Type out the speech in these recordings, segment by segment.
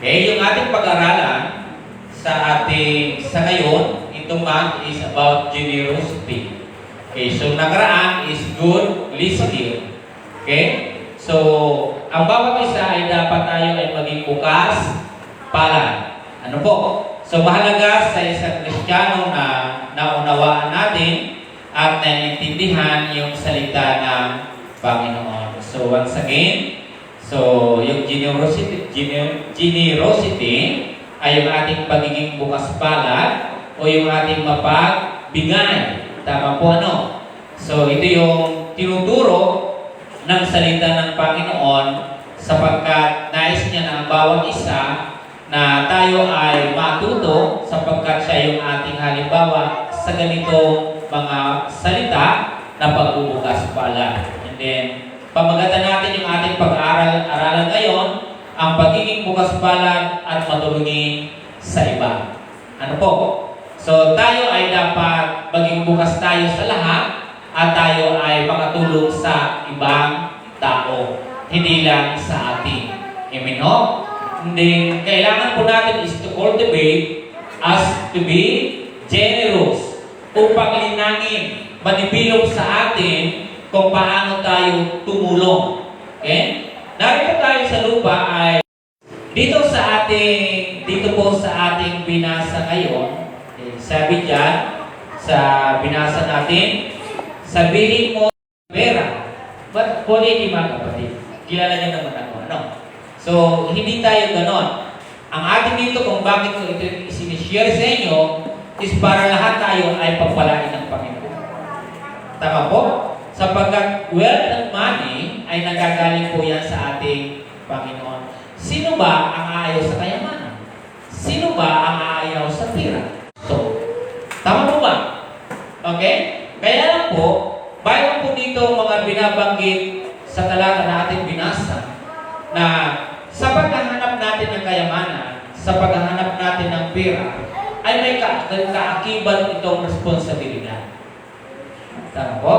Okay, yung ating pag-aralan sa ngayon, itong month is about generosity. Okay, so nakaraan is good listening. Okay? So, ang bawat isa ay dapat tayo ay maging bukas palad. Ano po? So, mahalaga sa isang Kristiyano na naunawaan natin at naiintindihan yung salita ng Panginoon. So, once again, yung generosity ay yung ating pagiging bukas palad o yung ating mapagbigay. Tama po ano? So, ito yung tinuturo ng salita ng Panginoon sapagkat nais niya na ang bawat isa na tayo ay matuto sapagkat siya yung ating halimbawa sa ganitong mga salita na pagbubukas palad. And then, pamagatan natin yung ating pag-aralan ngayon, ang pagiging bukas palad at matulungin sa iba. Ano po? So, tayo ay dapat maging bukas tayo sa lahat at tayo ay makatulong sa ibang tao. Hindi lang sa atin. Amen, no? Hindi, kailangan po natin is to cultivate us to be generous upang linangin, manibilog sa atin kung paano tayo tumulong. Okay? Narito tayo sa lupa ay dito po sa ating binasa ngayon. Okay, sabi diyan sa binasa natin, sabihin mo pera. But po hindi mga kapatid, kilala niyo naman ako. Ano? So, hindi tayo ganon. Ang atin dito kung bakit ko ito isinishare sa inyo is para lahat tayo ay pagpalain ng Panginoon. Tama po? Sapagkat wealth and money ay nagagaling po yan sa ating Panginoon. Sino ba ang aayaw sa kayamanan? Sino ba ang aayaw sa pira? So, tama po ba? Okay? Kaya lang po, bayan po dito mga binabanggit sa talata na ating binasa na sa paghahanap natin ng kayamanan, sa paghahanap natin ng pira, ay may kaakibat itong responsibilidad. Tama po?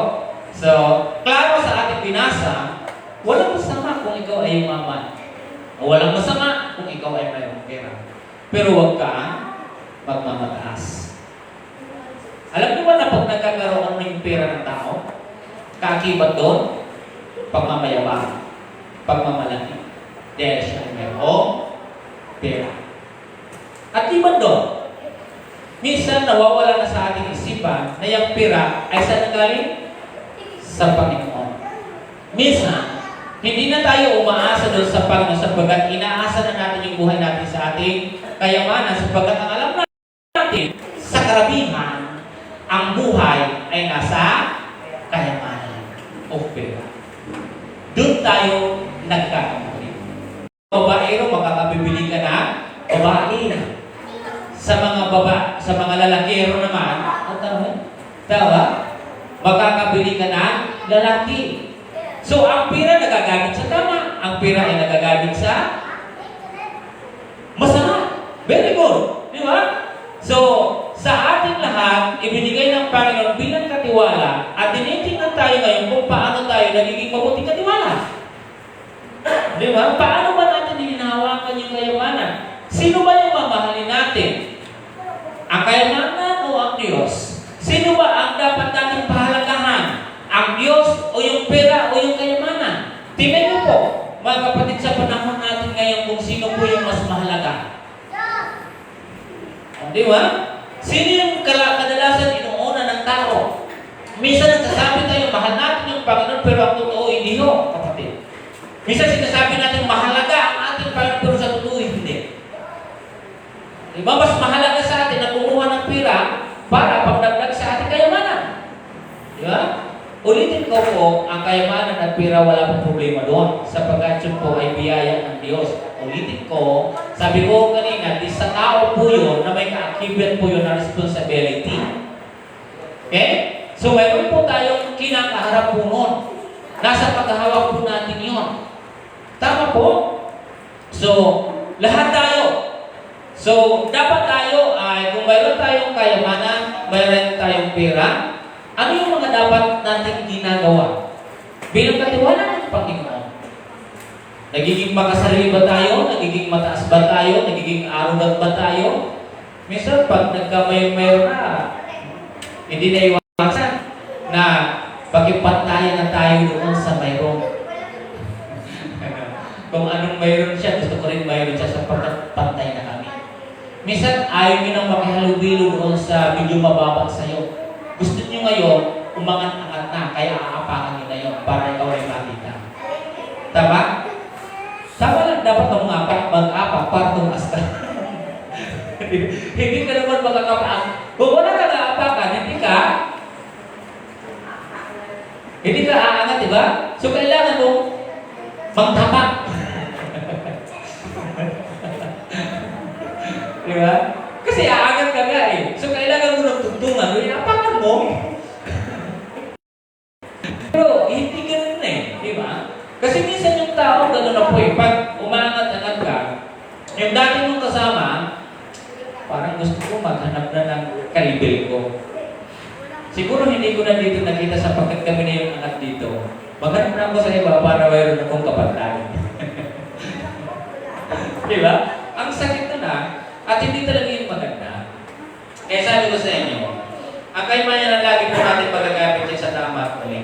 So, klaro sa ating binasa, walang masama kung ikaw ay umaman. O walang masama kung ikaw ay mayroong pera. Pero huwag kang magmamataas. Alam niyo ba na pag nagkakaroon ng pera ng tao, kaakibat doon, pagmamayabang, pagmamalaki. Dahil siya ay mayroong pera. At iba doon, minsan nawawala na sa ating isipan na yung pera ay saan nagaling? Sa Panginoon. Minsan, hindi na tayo umaasa doon sa Panginoon sapagkat inaasa na natin yung buhay natin sa ating kayamanan sapagkat ang alam natin sa karamihan, ang buhay ay nasa kayamanan o pera. Doon tayo nagkakamali. Babaero, makakabibili ka na babae. Sa mga lalakero naman, tawa, makakabili ka na lalaki. So, ang pira nagagamit sa tama. Ang pira ay nagagamit sa masama. Very good. Di ba? So, sa ating lahat, ibinigay ng Panginoon bilang katiwala at tinitingnan tayo ngayon kung paano tayo nagiging mabuting katiwala. Di ba? Paano ba natin hinahawakan yung kayamanan? Sino ba yung mamahalin natin? Ang kayamanan o ang Diyos? Sino ba ang dapat natin pahalagahan? Ang Diyos o yung pera o yung kayamanan? Tingnan niyo po, mga kapatid, sa panahon natin ngayon kung sino po yung mas mahalaga. Di ba? Sino yung kadalasan inuuna ng tao? Minsan nagsasabi tayo, mahal natin yung Panginoon, pero ang totoo, hindi ho, kapatid. Minsan sinasabi natin, mahalaga ang ating Panginoon, pero sa totoo, hindi. Diba? Mas mahalaga sa atin na kumuha ng pira para pagdagdag sa ating kayamanan. Diba? Ulitin ko po, ang kayamanan at pira wala pong problema doon sapagkat yun po ay biyaya ng Diyos. Ulitin ko, sabi ko kanina, di sa tao po yun na may kaakibat po yun na responsibility. Okay? So, mayroon po tayong kinakaharap po nun. Nasa paghahawak po natin yun. Tama po? So, lahat tayo. So, dapat tayo ay, kung mayroon tayong kayamanan, mayroon tayong pera, ano yung mga dapat natin ginagawa? Bilang katiwala ng Panginoon. Nagiging makasarili ba tayo? Nagiging mataas ba tayo? Nagiging arrogant ba tayo? Minsan, pag nagkamay-mayor na, hindi na iwasan na pagkipantayan na tayo doon sa mayroon. Kung anong mayroon siya, gusto ko rin mayroon siya sa pagpantay na kami. Minsan, ayaw nyo nang makihalubilo doon sa medyo mababa sa'yo. Gusto nyo ngayon, umangat-angat na, kaya aapakan nyo na yun para ikaw ay makita. Tama? Tama lang, dapat mag-apak para tumas ka. Hindi ka naman magkakapaan. Kung wala ka naapakan, hindi ka aangat, di ba? So, kailangan mo magtapak. Di ba? Kasi aangat ka nga eh. So, kailangan mo ng tugtungan. Iapakan mo. Pero, hindi ganun eh. Di ba? Kasi minsan yung tao, gano'n na po eh. Pag umangat-angat ka, yung dati mong kasama, parang gusto ko maghanap na ng kalibel ko. Siguro hindi ko na dito nakita sapagkat kami na yung anak dito. Maghanap na ako sa iba para mayroon akong kapatid. Diba? Ang sakit na at hindi talaga yung maganda. Kaya sabi ko sa inyo, ang kaymanan na lagi po natin pagkakapit siya sa tama at mali.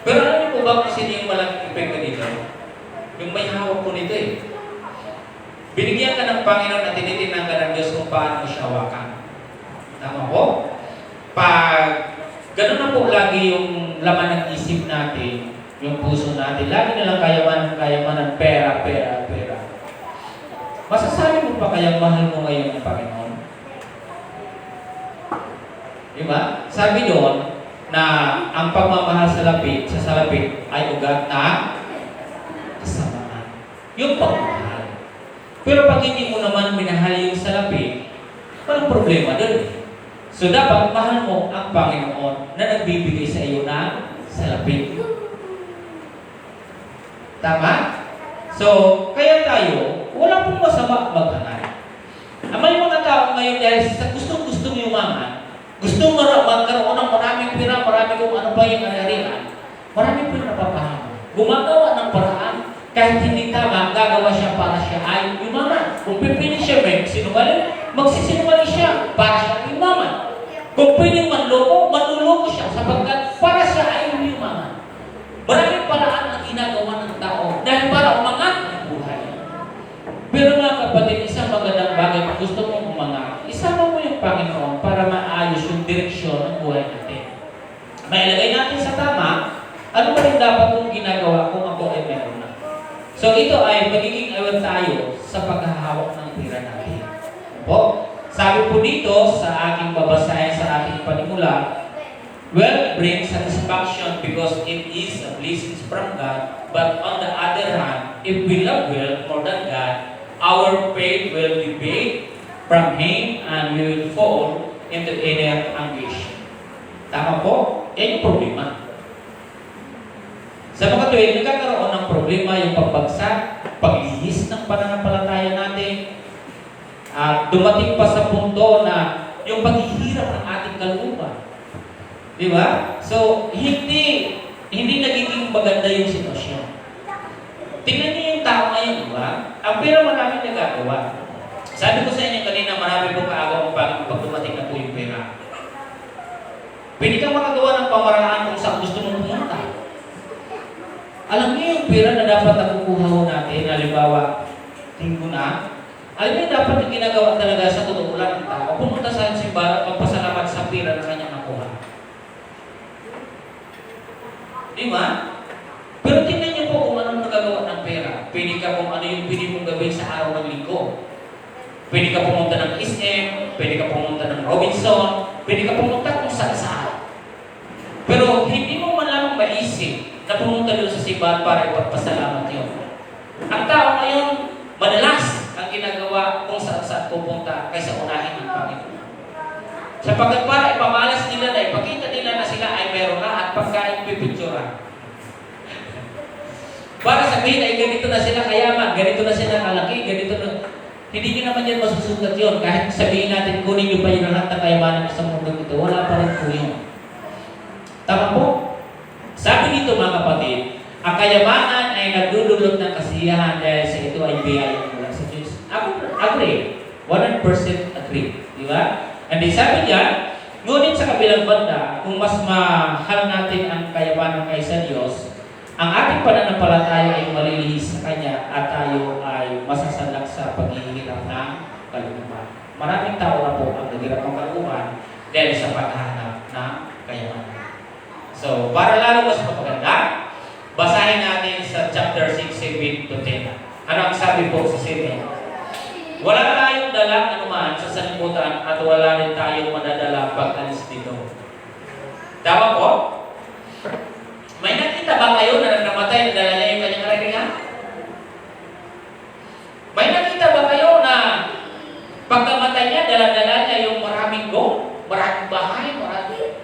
Pero alam niyo po ba kung sino yung malaking epekto dito? Yung may hawak po nito eh. Binigyan ka ng Panginoon at tinitingnan ka ng Diyos kung paano mo siya hawakan. Tama po? Pag gano'n na po lagi yung laman ng isip natin, yung puso natin, lagi na lang kayamanan, pera. Masasabi mo pa kayang mahal mo ngayon ng Panginoon? Diba? Sabi doon na ang pagmamahal sa salapit ay ugat na kasamaan. Yung pagmamahal. Pero pag hindi mo naman minahal yung salapit, walang problema doon. So, dapat mahal mo ang Panginoon na nagbibigay sa iyo ng salapit. Tama? So, kaya tayo, wala pong masama maghanap. May mga tao ngayon dahil sa gustong-gustong yumaman, gustong magkaroon ng maraming pira, marami kung ano pa yung arihan, maraming pira napapahaman. Gumagawa ng paraan, kahit hindi tama, gagawa siya para siya ay yumaman. Kung pipili siya magsisinungaling siya para siya ay yumaman. Kung pwedeng manloko siya sapagkat para siya ay yumaman. Maraming paraan ang ginagawa ng tao dahil para umangat ang buhay. Pero mga kapatid, isang magandang bagay kung gusto mong umangat, isama mo yung Panginoon para maayos yung direksyon ng buhay natin. Mailagay natin sa tama, ano ba rin dapat kong ginagawa kung ako ay meron na. So ito ay magiging awan tayo sa paghahawak ng pira natin. Po? Sabi po dito sa aking babasahin sa ating panimula, wealth brings satisfaction because it is a blessing from God. But on the other hand, if we love wealth more than God, our faith will be paid from Him and we will fall into inner anguish. Tama po? Yan yung problema. Sa mga tuwing nagkakaroon ng problema yung pagbagsak, paglihis ng pananampalataya natin, at dumating pa sa punto na yung paghihirap ng ating kalooban. Di ba? So, hindi nagiging maganda yung sitwasyon. Tingnan niyo yung tao ngayon, di ba? Ang pera maraming nagagawa. Sabi ko sa inyo kanina, marami pong kaagaw ang Panginoon pag dumating na po yung pera. Pwede kang makagawa ng pamaraan kung saan gusto mong pumunta. Alam niyo yung pera na dapat nakukuha ho natin, halimbawa, tingko na, alam niyo dapat yung ginagawa talaga sa totoo lang ng tao, pumunta sa simbahan at magpasalamat sa pera na kanyang nakuha. Di ba? Pero tingnan niyo po kung anong nagagawa ng pera. Pwede ka kung ano yung pwede mong gawin sa araw ng linggo. Pwede ka pumunta ng SM, pwede ka pumunta ng Robinson, pwede ka pumunta kung saan. Pero hindi mo man lamang maisip na pumunta doon sa simbahan para ipagpasalamat yun. Ang tao ngayon, madalas ang ginagawa kung saan pupunta kaysa unahin ng Panginoon. Sapagkat para ipamalas nila na ipakita nila na sila ay meron na at pagkain pipicturan. Para sabihin ay ganito na sila kayaman, ganito na sila kalaki, ganito na. Hindi nyo naman yan masusugat yun. Kahit sabihin natin, kunin nyo pa yung lahat ng kayamanan sa mundo ito, wala pa rin po yun. Tama po? Sabi dito mga kapatid, Ang kayamanan ay nagdudulot ng kasiyahan dahil sa ito ay biyaya mula sa Diyos. Ako agree. 100% agree. Di ba? And then sabi niya, ngunit sa kabilang banda, kung mas mahal natin ang kayamanan kaysa Diyos, ang ating pananampalataya ay malilihis sa Kanya at tayo ay masasalak sa paghihirap ng kalooban. Maraming tao na po ang naghirap ng kalooban dahil sa paghahanap ng kayamanan. So, para lalo mas mapaganda, basahin natin sa chapter 6, 7 to 10. Ano ang sabi po sa 7? Wala tayong dalang anuman sa sanlibutan at wala rin tayong madadala pag-alis dito. Tama po? May nakita ba kayo na namatay na dala niya yung kanyang karatingan? May nakita ba kayo na pagkamatay niya, dala-dala niya yung maraming maraming bahay, maraming...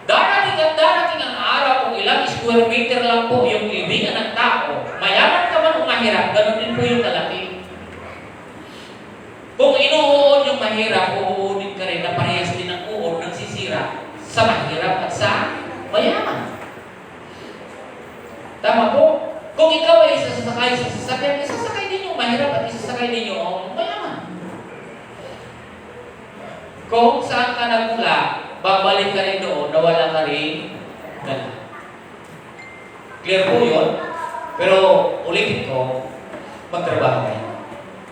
Darating ang araw kung ilang square meter lang po yung ibingan ng tao. Mayaman ka man o mahirap, ganun din po yung kalaki. Kung inuuod yung mahirap, uuudin ka rin na parehas din ang uod ng sisira sa mahirap at sa mayaman. Tama po? Kung ikaw ay isasakay sa sasakyan, isasakay din yung mahirap at isasakay din yung mayaman. Kung saan ka nagmula, babalik ka rin doon, nawala ka rin dala. Clear po yun? Pero ulitin ko, magtrabaho kayo.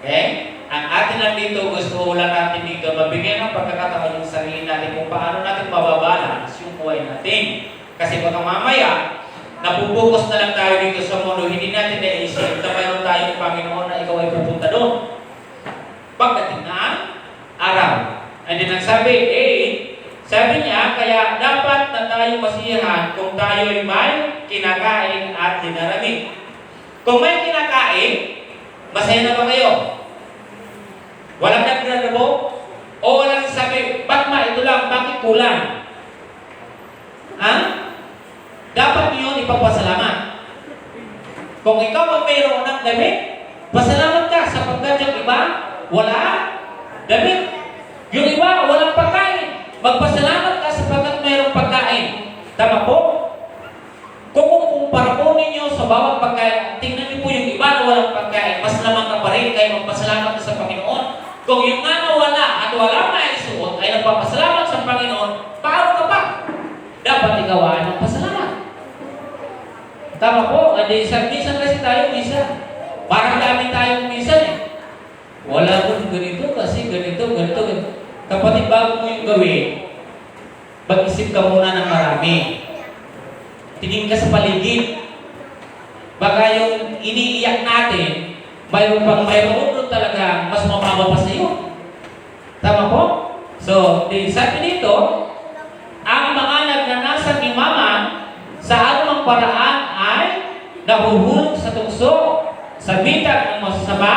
Okay? Ang atin lang dito, gusto lang natin dito, mabigyan ng pagkakataon yung sarili natin kung paano natin mababalance yung buhay natin. Kasi baka mamaya, napupokus na lang tayo dito sa mundo, hindi natin naisip na mayroon tayong Panginoon na ikaw ay pupunta doon. Pagdating na ang araw. And then ang sabi niya, kaya dapat na tayo masiyahan kung tayo ay may kinakain at dinarami. Kung may kinakain, masaya na ba kayo? Walang nagdarabo? O walang sabi, ito lang, bakit kulang? Ha? Dapat niyo ipapasalamat. Kung ikaw ang mayroon ng damit, pasalamat ka sapagkat yung iba, wala damit. Yung iba, walang pagkain. Magpasalamat ka sapagkat mayroong pagkain. Tama po? Kung kumpara po ninyo sa bawat pagkain, tingnan niyo po yung iba na walang pagkain, mas lamang ka pa rin kayo magpasalamat ka sa Panginoon. Kung yung nga na wala at wala maisuot ay nagpapasalamat sa Panginoon, paano ka pa? Dapat ikaw ay magpasalamat. Tama po? Minsan kasi tayo, parang dami tayong minsan eh. Wala ko ganito kasi ganito. Kapatid, bago mo yung gawin, mag-isip ka muna ng marami. Tingin ka sa paligid. Baka yung iniiyak natin, mayroon doon talaga mas mababa pa sa iyo. Tama po? So, sabi dito, ang mga nagnanasang imaman sa anumang paraan ay nahuhulog sa tukso, sa bitag ng masasama,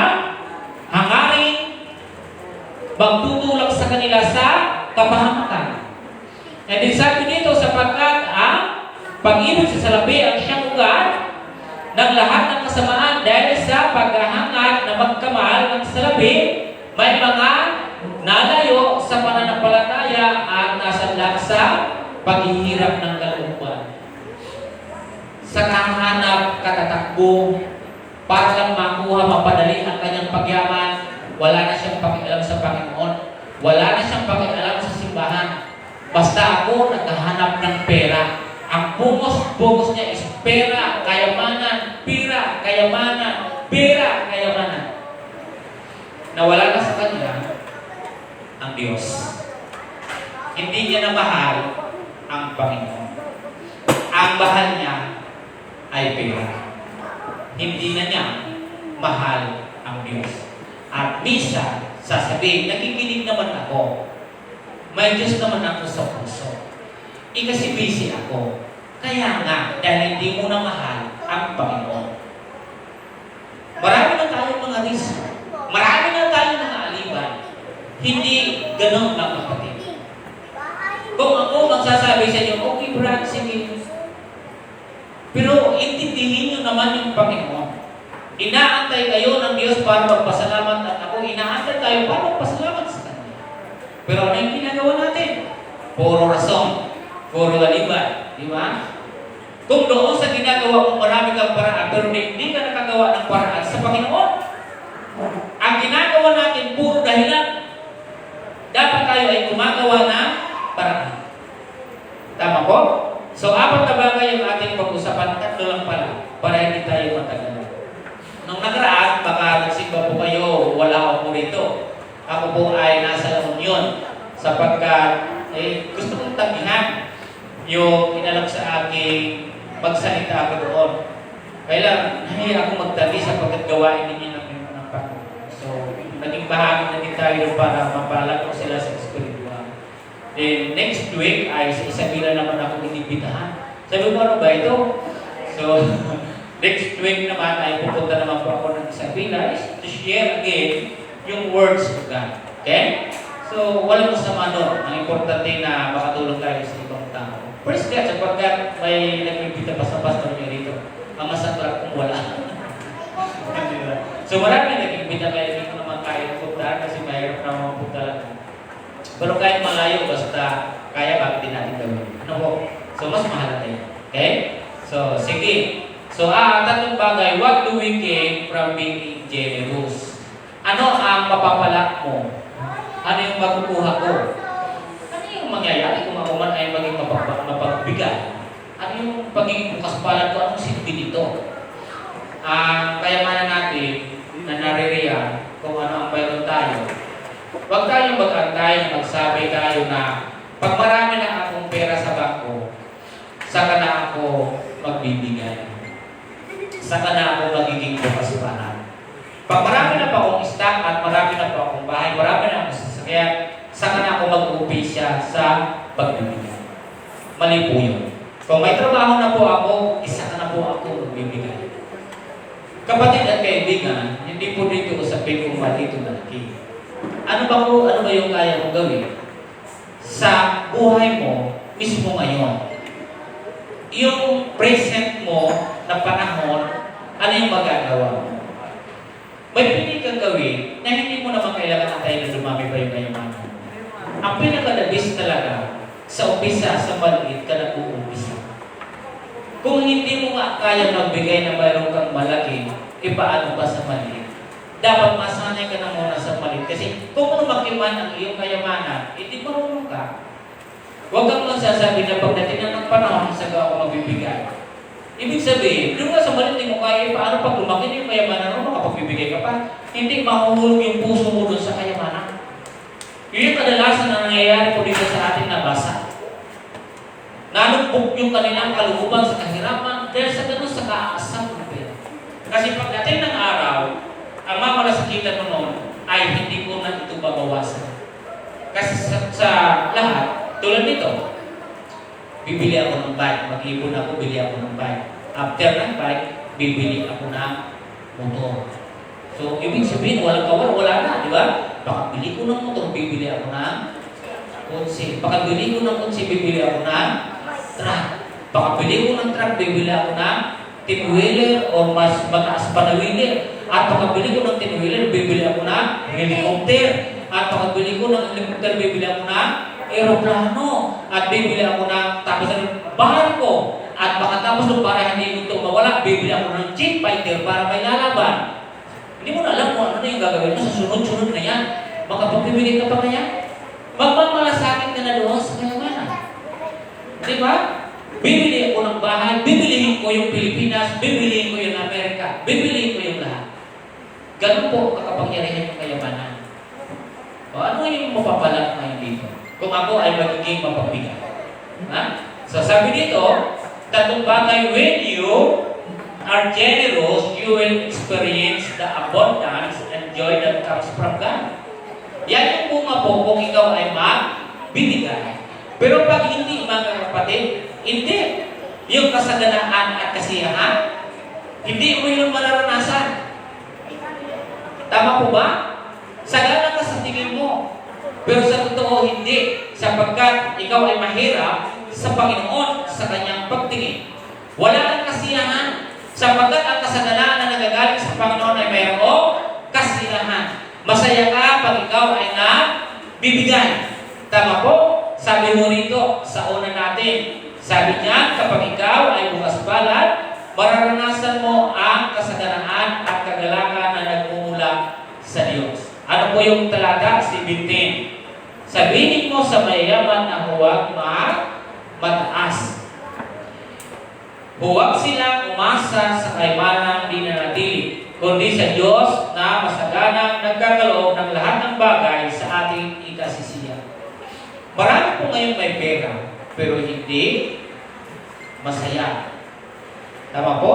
hangarin, magtutulak sa kanila sa kapahamakan. And then sabi dito, sapagkat ang pag-ibig sa salapi ang siyang ugat ng lahat ng kasamaan dahil sa paghahangad na magkamahal ng salapi, may mga nalayo sa pananampalataya at nasanlak sa paghihirap ng kalooban. Sa kahanap, katatakbo, para lang mapadali ang kanyang pagyaman, wala na siyang pakialam sa Panginoon. Wala na siyang pakialam sa simbahan. Basta ako naghahanap ng pera. Ang bungos niya is pera, kayamanan, pira, kayamanan, pera, kayamanan. Nawala na sa kanya ang Diyos. Hindi niya na mahal ang Panginoon. Ang mahal niya ay pera. Hindi na niya mahal ang Diyos. At minsan, sasabihin, nakikinig naman ako. May Diyos naman ako sa puso. Kasi busy ako. Kaya nga, dahil hindi mo na mahal ang Panginoon. Marami na tayong mga risk. Marami na tayong mga alibay. Hindi ganun lang kapatid. Kung ako magsasabi sa inyo, okay Brad, sige. Pero intindihin nyo naman yung Panginoon. Inaantay kayo ng Diyos para magpasalamat at ako inaantay tayo para magpasalamat sa Kanya. Pero ano yung ginagawa natin? Puro rason, puro alibay, di ba? Kung doon sa ginagawa mo marami kang paraan, pero hindi ka nakagawa ng paraan sa Panginoon. Ang ginagawa natin, puro dahilan. Dapat tayo ay gumagawa ng paraan. Tama po? So, 4 na bagay yung ating pag-usapan. 3 lang pala, para hindi tayo matagal. Nung nakaraan, baka nagsimba po kayo, wala ako rito. Ako po ay nasa La Union sapagkat gusto kong tagihan yung inalok sa aking magsalita ako doon. Kaya lang, nahiya ako magtabi sapagkat gawain ninyo ng Panginoon. So, naging bahagi na din tayo para mapalak ko sila sa espiritual. Then, next week ay sa Isabela naman ako inibitahan. Sabi ko, ano ba ito? So, next week naman ay pupunta naman po ako ng Isabela to share again yung words of God. Okay? So, walang masama doon. Ang importante na makatulong tayo sa ibang tao. Praise God, sapagkat may nag-imbita pa sa pastor niyo rito. Ang masaklap kung wala. So, marami nag-imbita kayo. Hindi ko naman kaya puntahan kasi mahirap na mga puntahan. Pero kahit malayo, basta kaya, bakit din natin gawin? Ano po? So, mas mahal tayo. Okay? So, sige. So, 3 bagay. What do we gain from being generous? Ano ang mapapala mo? Ano yung makukuha ko? Ano yung mangyayari kung ako man ay maging mapagbigay? Ano yung pagiging bukas palad ko? Anong silbi dito? Ang kayamanan natin na naririyan kung ano ang mayroon tayo. Huwag tayong mag-antay na magsabi tayo na pag marami na akong pera sa bangko, saka na ako magbibigay. Saka na ako magiging bukas palad. Pag marami na pa akong stock at marami na pa akong bahay, marami na akong sasakyan, saka na ako mag-umpisa sa pagbibigay. Mali po yun. Kung may trabaho na po ako, isa na po ako magbibigay. Kapatid at kaibigan, hindi po dito usapin kung mali ito malaki. Ano ba yung kaya mong gawin? Sa buhay mo, mismo ngayon, yung present mo na panahon, ano yung magagawa mo? May pili kang gawin na hindi mo naman kailangan tayo na dumami pa yung kayamanan. Ang pinaka-labis talaga, sa umpisa, sa maliit ka nag-uumpisa. Kung hindi mo nga kaya magbigay na mayroon kang malaki, paano pa sa maliit? Dapat masanay ka na muna sa maliit. Kasi kung lumaki man ang iyong kayamanan, hindi marunong ka. Huwag kang magsasabi na pagdating na ng panahon, saka ako magbibigay. Ibig sabihin, doon nga sa maliit mo kaya, paano pag lumaki na yung kayamanan mo, makapagbibigay ka pa? Hindi mahuhulog yung puso mo doon sa kayamanan. Yun yung kadalasan na nangyayari po dito sa ating nabasa. Nalumpok yung kanilang kalooban sa kahirapan dahil sa ganun sa kaasam ng pera. Kasi pagdating ng araw, ang mamalasakitan mo noon ay hindi ko na ito babawasan. Kasi sa lahat, tulad nito, bibili ako ng bike, mag-ipon ako, bili ako ng bike. After ng bike, bibili ako ng motor. So, ibig sabihin, walang kawal, wala na, di ba? Pakabili ko ng motor, bibili ako ng kotse. Pakabili ko ng kotse, bibili ako ng truck. Pakabili ko ng truck, bibili ako ng tin-wheeler o mas mataas pa na wheeler. At pakabili ko ng tin-wheeler, bibili ako ng helicopter. At pakabili ko ng helicopter, bibili ako ng aeroplano. At bibili ako ng tapos ng barko. At makatapos ng para hindi ito mawala, bibili ako ng jet fighter para may lalaban. Hindi mo na alam kung ano yung gagawin mo sa sunod-sunod na yan. Makapagbibigay ka pa na yan. Magmamalasakit ka na doon sa kayamanan. Di ba? Bibili ko ng bahay, bibilihin ko yung Pilipinas, bibilihin ko yung Amerika, bibilihin ko yung lahat. Ganun po kakapangyarihan yung kayamanan. O ano yung mapapalat ngayon dito? Kung ako ay magiging mapagbigay. Ha? So sabi dito, 3 bagay, when you are generous, you will experience the abundance and joy that comes from God. Yan yung bunga po kung ikaw ay magbibigay. Pero pag hindi, mga kapatid, hindi. Yung kasaganaan at kasiyahan, hindi mo yung mararanasan. Tama po ba? Sagana ka sa tingin mo. Pero sa totoo, hindi. Sapagkat ikaw ay mahirap sa Panginoon sa kanyang pagtingin. Wala kang kasiyahan. Sapagkat ang kasaganaan na nagagaling sa Panginoon ay mayroong kasiyahan. Masaya ka pag ikaw ay nagbibigay. Tama po? Sabi mo rito sa una natin, Sabi niya, kapag ikaw ay bukas palad, mararanasan mo ang kasaganaan at kagalakan na nagmumula sa Diyos. Ano po yung talata? 17. Sabihin mo sa mayayaman na huwag mataas. Huwag silang umasa sa kaymanang di nanatili, kundi sa Diyos na masaganang nagkakaloob ng lahat ng bagay sa ating ikasisiya. Marami po ngayon may pera, pero hindi masaya. Tama po?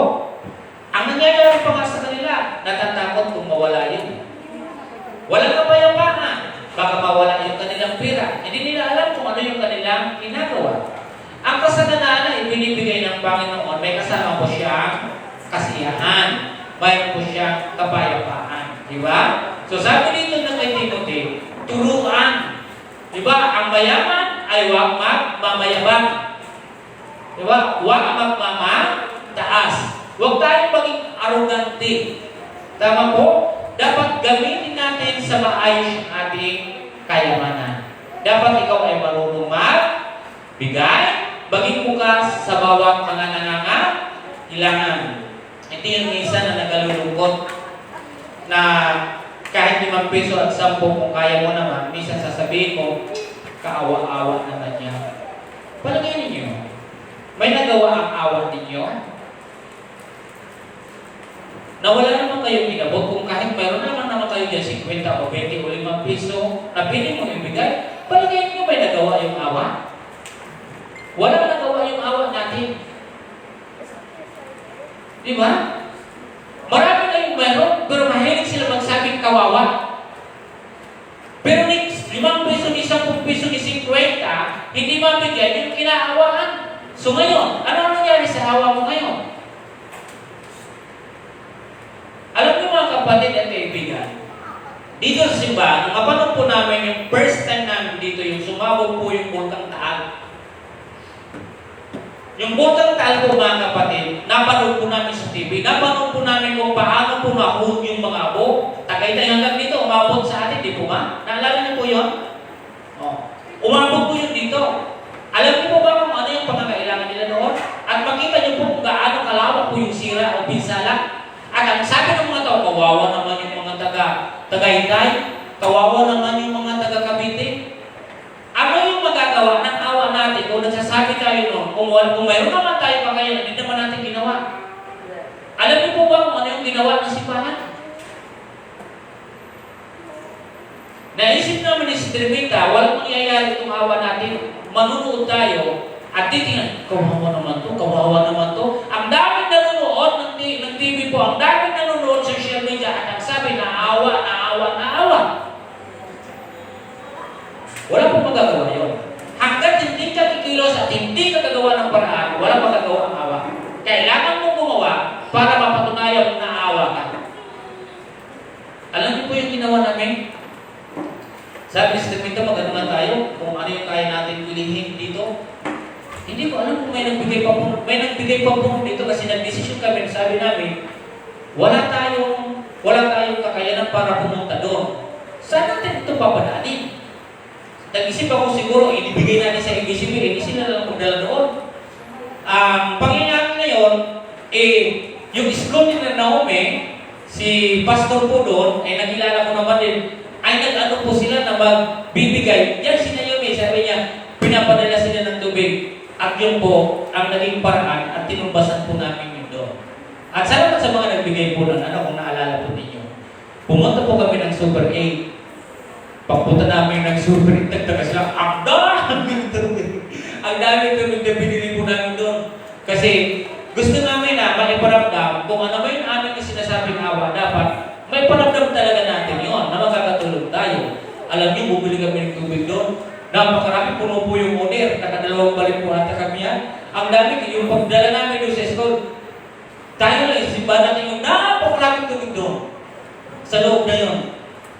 Ang nangyayari pa nga sa kanila, natatakot kung mawala yun. Walang kapayapaan. Baka mawala yung kanilang pera. Hindi nila alam kung ano yung kanilang ginagawa. Ang kasaganaan na ibinibigay ng Panginoon, may kasama po siyang kasiyahan. Mayroon po siyang kapayapaan. Di ba? So sabi dito ng kay Timothy, turuan. Di ba? Ang mayaman ay huwag magmamayabang. Di ba? Huwag magmamataas. Huwag tayong maging arrogante. Tama po? Dapat gamitin natin sa maayos ang ating kayamanan. Dapat ikaw ay marunong magbigay, maging bukas sa bawat mga nangangailangan. Hindi yung minsan na nagalulungkot na kahit 5 piso at 10 kung kaya mo naman, minsan sasabihin mo, kaawa-awa naman niya. Palagay ninyo, may nagawa ang awa ninyo? Na wala naman kayong inabot, kung kahit mayroon naman kayo dyan 50 o 20 o 5 piso na pili mo ibigay, palagay niyo may nagawa yung awa? Wala nagawa yung awa natin. Di ba? Marami kayong mayroon, pero mahilig sila magsabing kawawa. Pero ni 5 piso, ni 10 piso, ni 50, hindi mabigyan yung kinaawaan. So ngayon, ano nangyari sa awa mo ngayon? Alam niyo mga kapatid at kaibigan, dito sa simbahan, nung mapanood po namin yung first time namin dito, yung sumabog po yung Bulkang Taal. Yung Bulkang Taal po mga kapatid, napanood po namin sa TV, napanood po namin kung paano po nahulog yung mga abo. Tagaytay hanggang dito, umabot sa atin, di po ba? Naalala niyo po yun? Oh. Umabot po yun dito. Alam niyo po ba kung ano yung pangangailangan nila doon? At makita niyo po kung gaano kalawak po yung sira o pinsala. At ang sabi ng mga tao, kawawa naman yung mga Tagaytay, kawawa naman yung mga taga-Cavite. Ano yung magagawa ng awa natin kung nagsasabi tayo noon, kung mayroon naman tayo kakayanan, hindi naman natin ginawa. Alam niyo po ba kung ano yung ginawa ng simbahan? Naisip naman ni Sister Vita, walang mangyayari itong awa natin. Manunood tayo, at titingnan, kawawa naman to, kawawa naman to. Ang daming nanonood ng TV po, ang daming nanonood sa social media at nagsabi na awa. Wala pong magagawa yun. Hanggat hindi ka kikilos at hindi ka gagawa ng paraan, wala magagawa ang awa. Kailangan mong gumawa para mapatunayan na awa ka. Alam niyo po yung ginawa namin? Sabi sa Tepito, mag-ano nga tayo kung ano yung kaya natin pilihin dito. Hindi ko alam kung may nagbigay pa po dito kasi nag-desisyon kami, sabi namin, wala tayong kakayanan para pumunta doon. Saan natin ito papadaanin? Nag-isip ako siguro, ibibigay natin sa ABCB, hindi sila lang magdala doon. Ang pangyayari ngayon, yung school ni Naomi, si pastor po doon, nakilala ko naman din, ay nag-ano po sila na magbibigay. Yan si Naomi, sabi niya, pinapadala sila ng tubig. At yun po, ang naging paraan at tinumbasan po namin yun doon. At salamat sa mga nagbigay po ng kung naalala po ninyo. Pumunta po kami ng Super 8. Pagpunta namin ng Super 8, nagtaga sila, ang daming tubig. Ang daming tubig na binili po namin doon. Kasi gusto namin na maiparamdam kung ano ba yung aming sinasabing awa, dapat may paramdam talaga natin yun, na magkakatulog tayo. Alam niyo, bumili kami ng tubig doon. Napakarami, puno po yung owner. Nakadalawang balik po ata kami yan. Ang dami, yung pagdala namin doon sa school, tayo lang, isimba natin yung napakaraming tubig doon. Sa loob na yun,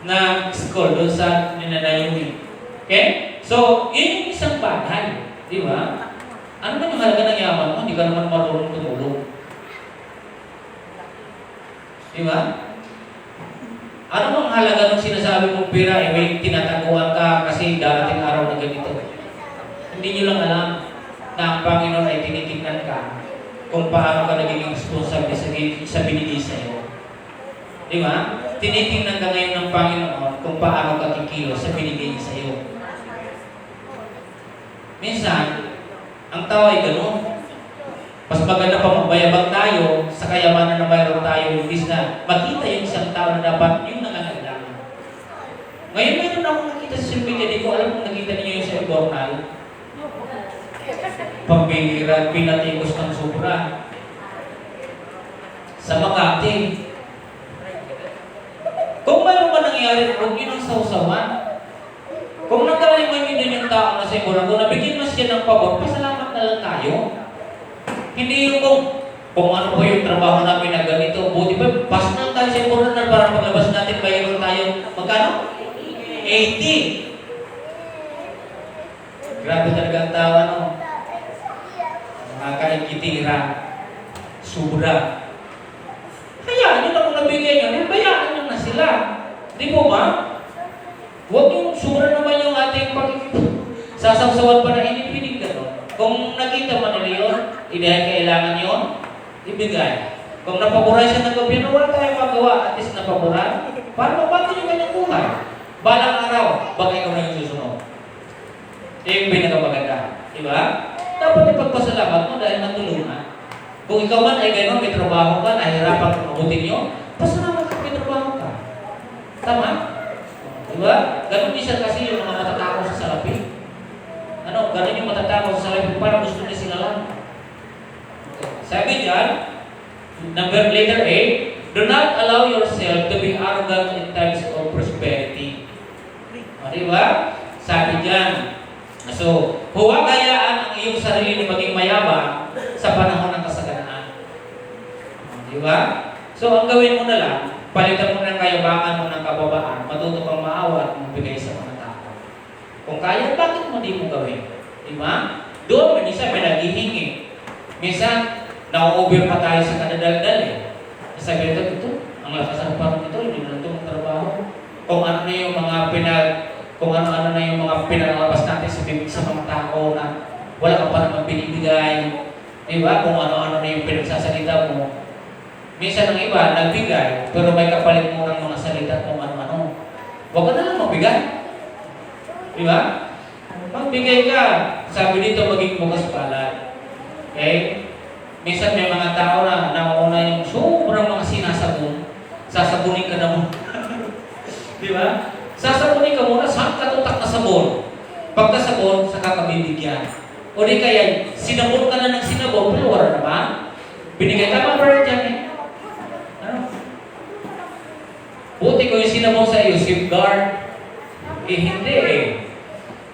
na school, doon sa ninanayuhin. Okay? So, yun yung isang bagay. Di ba? Ano ba yung halaga ng yaman mo? Hindi ka naman marunong tumulong. Di ba? Ano bang halaga ng sinasabi mong pera, may tinataguan ka kasi darating araw na ganito? Hindi nyo lang alam. na ang Panginoon ay tinitingnan ka kung paano ka naging responsable sa binigay sa iyo. Di ba? Tinitingnan ka ngayon ng Panginoon kung paano ka kikilos sa binigay niya sa iyo. Minsan, ang tao ay gano'n. Mas maganda pa magbayabang tayo sa kayamanan na mayroon tayo, imbis na makita yung isang tao na dapat yung nangangailangan. Ngayon mayroon akong nakita sa social media, di ko alam kung nakita niyo yung sa Ibornal. Pambihira, pinatikos ng sobra. Sa Makati. Kung mayroon ba nangyari, huwag yun ang sausawan. Kung nagkaliman yun din yung tao na sa Ibornal, kung nabigyan mo siya ng pabor, pasalamat na lang tayo. Hindi yung kung ano po yung trabaho namin na ganito, buti pa, pas na tayo sa Ibornal na para paglabas natin, mayroon tayo, magkano? 80. Grabe talaga ang tawa, no? Nakakaikitira. Sobra. Hayaan nyo na kung nabigyan nyo, bayaan nyo na sila. Di po ba? Huwag yung sobra naman yung ating sasawsawan pa na inipinig gano'n. Kung nakita mo nila yun, hindi kailangan yun, ibigay. Kung napaboran siya ng gobyerno, wala tayong magawa, at least napaboran, para mabago yung kanyang buhay. Balang araw, baka ikaw na yung susunod. Yung pinakamaganda. Diba? Dapat ipagpasalamat mo dahil natulungan. Kung ikaw man ay gano'n, may trabaho ka, nahihirapan kang mabutin nyo, pasalamat ka, may trabaho ka. Tama? Diba? Ganun minsan kasi yung mga matatakot sa salapi. Ganun yung matatakot sa salapi, parang gusto niya sila lang. Sabi dyan, letter A, do not allow yourself to be arrogant in times of prosperity. Diba? Sabi dyan, so, huwag hayaan ang iyong sarili na maging mayabang sa panahon ng kasaganaan. Diba? So, ang gawin mo na lang, palitan mo ng kayabangan mo ng kababaan, matuto kang maawa at magbigay sa mga tao. Kung kaya, bakit mo di mo gawin? Diba? Doon, minsan may naghihingi. Minsan, na-over pa tayo sa kadadaldal eh. Sabi ito, ang lakas ng parang ito, hindi na ito ang trabaho. Kung ano na yung mga kung ano-ano na yung mga pinalabas natin sa bibig sa mga tao na wala ka pa naman binibigay. Diba? Kung ano-ano na yung pinagsasalita mo. Minsan ang iba, nagbigay, pero may kapalit mo ng mga salita kung ano-ano. Huwag ka na lang magbigay. Diba? Magbigay ka. Sabi dito, maging bukas palad. Okay? Minsan may mga tao na nauna yung sobrang mga sinasabon. Sasabunin ka na mo. Diba? Sasabunin ka muna, saan ka tutak na sabon? Pagkasabon, saka ka bibigyan. O di kaya, sinabon ka na ng sinabon, pero wala naman. Binigay ka pa dyan eh. Ano? Buti ko yung sinabon sa iyo, safeguard. Eh, hindi eh.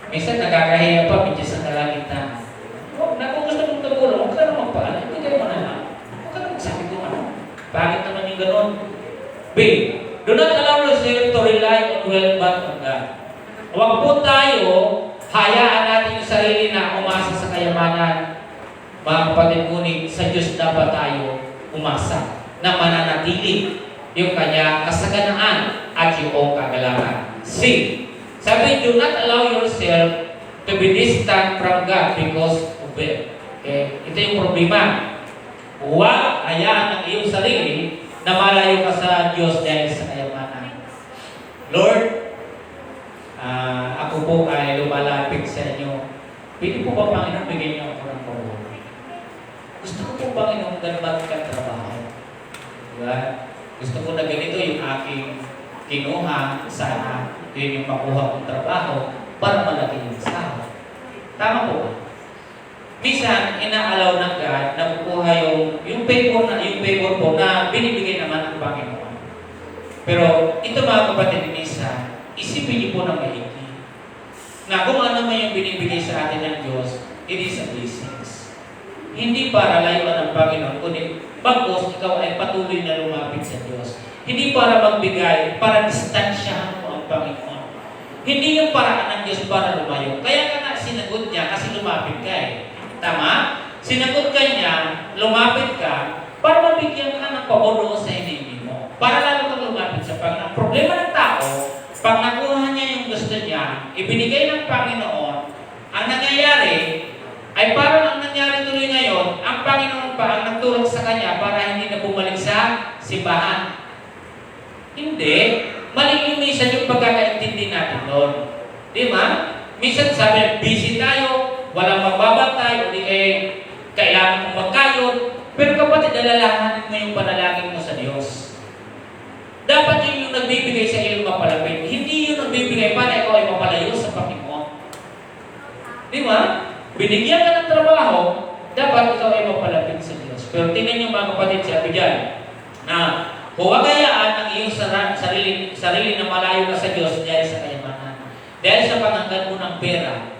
Minsan nakakahiya pa, medyo sa kalagitan. Kung gusto mong tabulong, huwag ka na magpaalam. Hindi kayo manala. Huwag ka na magsabi kung ano. Bakit naman yung ganon? B. Do not allow yourself to rely on wealth but on God. Huwag po tayo, hayaan natin yung sarili na umasa sa kayamanan. Mga kapatid, ngunit sa Diyos dapat tayo umasa na mananatili yung kanya kasaganaan at yung kagalakan. C. Sabi, do not allow yourself to be distant from God because of it. Okay? Ito yung problema. Huwag hayaan ang iyong sarili na malayo ka sa Diyos dahil sa kayamanan. Lord, ako po ay lumalapit sa inyo. Pwede po ba, Panginoon, bigyan niyo ako ng pabor? Gusto ko po, Panginoon, ganun kang trabaho. Diba? Gusto ko na ganito yung aking kinuha, sana yun yung makuha kong trabaho para malaki yung sahod. Tama po ba? Minsan, inaalaw ng God na kukuha yung favor po na binibigay naman ng Panginoon. Pero ito mga kapatid, minsan, isipin niyo po ng maigi na kung ano man yung binibigay sa atin ng Diyos, it is a blessings. Hindi para layuan ng Panginoon, kundi bagos ikaw ay patuloy na lumapit sa Diyos. Hindi para magbigay, para distansyahan mo ang Panginoon. Hindi yung paraan ng Diyos para lumayo. Kaya ka na sinagot niya kasi lumapit ka eh. Tama? Sinagot ka niya, lumapit ka, para mabigyan ka ng pabor sa hinihingi mo. Para lalo kang lumapit sa Panginoon. Problema ng tao, pag nakuha niya yung gusto niya, ibinigay ng Panginoon, ang nangyayari ay parang ang nangyari tuloy ngayon, ang Panginoon pa ang nagtulong sa kanya para hindi na bumalik sa simbahan. Hindi. Mali yung minsan yung pagkakaintindi natin doon. Di ba? Minsan sabi, busy tayo, walang magbabantay, o di kailangan mong magkayod. Pero kapatid, alalahanin mo yung panalangin mo sa Diyos. Dapat yun yung nagbibigay sa iyong mapalapit. Hindi yun nagbibigay para ikaw ay mapalayo sa Panginoon. Di ba? Binigyan ka ng trabaho, dapat ikaw ay mapalapit sa Diyos. Pero tingnan niyo mga kapatid, sabi dyan, na huwag hayaan ang iyong sarili na malayo ka sa Diyos dahil sa kayamanan. Dahil sa pananggan mo ng pera,